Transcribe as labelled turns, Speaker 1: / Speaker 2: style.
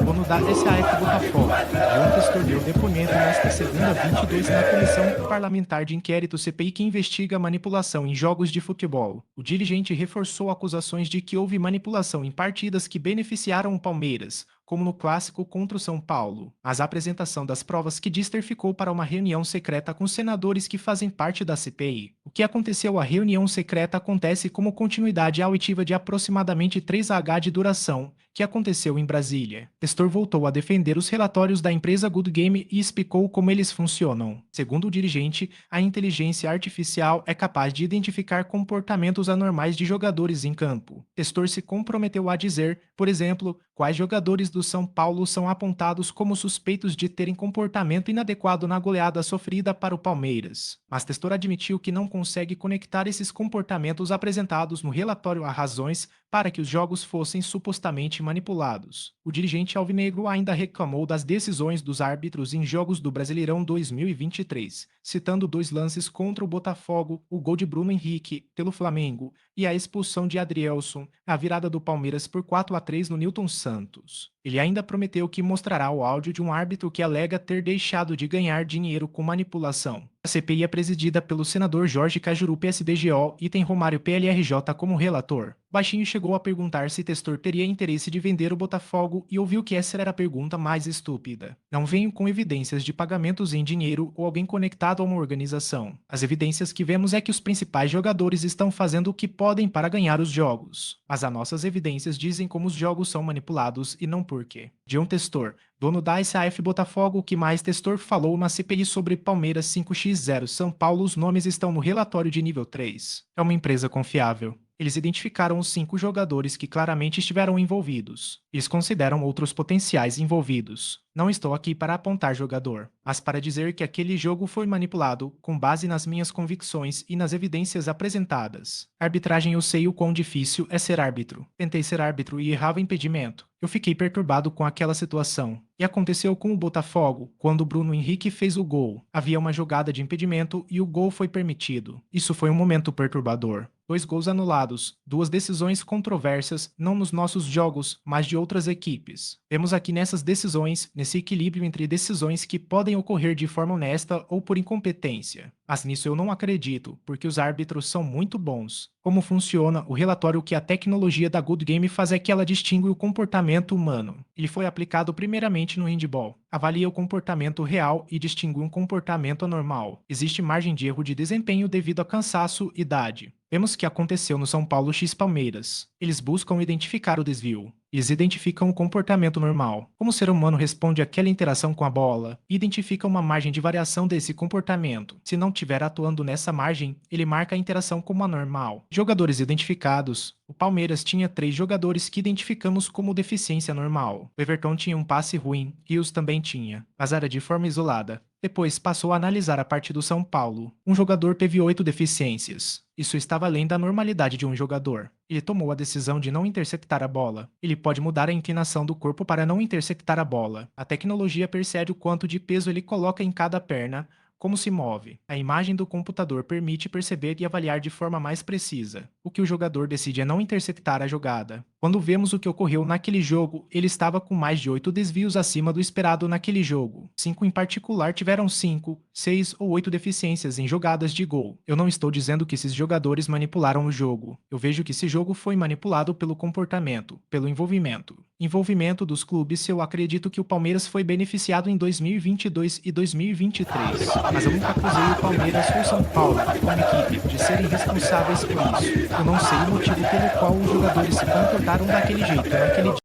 Speaker 1: Dono da SAF Botafogo, João Testor deu depoimento nesta segunda 22 na Comissão Parlamentar de Inquérito CPI que investiga a manipulação em jogos de futebol. O dirigente reforçou acusações de que houve manipulação em partidas que beneficiaram o Palmeiras, como no clássico contra o São Paulo. Mas a apresentação das provas que Dister ficou para uma reunião secreta com senadores que fazem parte da CPI. O que aconteceu à reunião secreta acontece como continuidade à oitiva de aproximadamente 3H de duração, que aconteceu em Brasília. Testor voltou a defender os relatórios da empresa Good Game e explicou como eles funcionam. Segundo o dirigente, a inteligência artificial é capaz de identificar comportamentos anormais de jogadores em campo. Testor se comprometeu a dizer, por exemplo, quais jogadores do São Paulo são apontados como suspeitos de terem comportamento inadequado na goleada sofrida para o Palmeiras. Mas Testor admitiu que não consegue conectar esses comportamentos apresentados no relatório a razões para que os jogos fossem supostamente manipulados. O dirigente alvinegro ainda reclamou das decisões dos árbitros em jogos do Brasileirão 2023, citando 2 lances contra o Botafogo, o gol de Bruno Henrique pelo Flamengo e a expulsão de Adrielson, a virada do Palmeiras por 4-3 no Newton Santos. Ele ainda prometeu que mostrará o áudio de um árbitro que alega ter deixado de ganhar dinheiro com manipulação. A CPI é presidida pelo senador Jorge Cajuru PSDGO e tem Romário PLRJ como relator. Baixinho chegou a perguntar se Testor teria interesse de vender o Botafogo e ouviu que essa era a pergunta mais estúpida. Não venho com evidências de pagamentos em dinheiro ou alguém conectado a uma organização. As evidências que vemos é que os principais jogadores estão fazendo o que podem para ganhar os jogos. Mas as nossas evidências dizem como os jogos são manipulados e não por quê. John Testor, dono da SAF Botafogo, o que mais Testor falou na CPI sobre Palmeiras 5x0 São Paulo, os nomes estão no relatório de nível 3. É uma empresa confiável. Eles identificaram os 5 jogadores que claramente estiveram envolvidos. Eles consideram outros potenciais envolvidos. Não estou aqui para apontar jogador, mas para dizer que aquele jogo foi manipulado com base nas minhas convicções e nas evidências apresentadas. Arbitragem, eu sei o quão difícil é ser árbitro. Tentei ser árbitro e errava impedimento. Eu fiquei perturbado com aquela situação. E aconteceu com o Botafogo, quando o Bruno Henrique fez o gol. Havia uma jogada de impedimento e o gol foi permitido. Isso foi um momento perturbador. 2 gols anulados, 2 decisões controversas, não nos nossos jogos, mas de outras equipes. Vemos aqui nessas decisões, nesse equilíbrio entre decisões que podem ocorrer de forma honesta ou por incompetência. Mas nisso eu não acredito, porque os árbitros são muito bons. Como funciona o relatório que a tecnologia da Good Game faz é que ela distingue o comportamento humano. Ele foi aplicado primeiramente no handball. Avalia o comportamento real e distingue um comportamento anormal. Existe margem de erro de desempenho devido a cansaço e idade. Vemos que aconteceu no São Paulo X Palmeiras. Eles buscam identificar o desvio. Eles identificam o comportamento normal, como o ser humano responde àquela interação com a bola, e identificam uma margem de variação desse comportamento. Se não estiver atuando nessa margem, ele marca a interação como anormal. Jogadores identificados. O Palmeiras tinha 3 jogadores que identificamos como deficiência normal. O Everton tinha um passe ruim, Rios também tinha, mas era de forma isolada. Depois passou a analisar a parte do São Paulo. Um jogador teve 8 deficiências. Isso estava além da normalidade de um jogador. Ele tomou a decisão de não interceptar a bola. Ele pode mudar a inclinação do corpo para não interceptar a bola. A tecnologia percebe o quanto de peso ele coloca em cada perna, como se move. A imagem do computador permite perceber e avaliar de forma mais precisa. O que o jogador decide é não interceptar a jogada. Quando vemos o que ocorreu naquele jogo, ele estava com mais de 8 desvios acima do esperado naquele jogo. 5 em particular tiveram 5, 6 ou 8 deficiências em jogadas de gol. Eu não estou dizendo que esses jogadores manipularam o jogo. Eu vejo que esse jogo foi manipulado pelo comportamento, pelo envolvimento. Envolvimento dos clubes, eu acredito que o Palmeiras foi beneficiado em 2022 e 2023. Mas eu nunca acusei o Palmeiras ou São Paulo, como equipe, de serem responsáveis por isso. Eu não sei o motivo pelo qual os jogadores se comportaram daquele jeito naquele dia.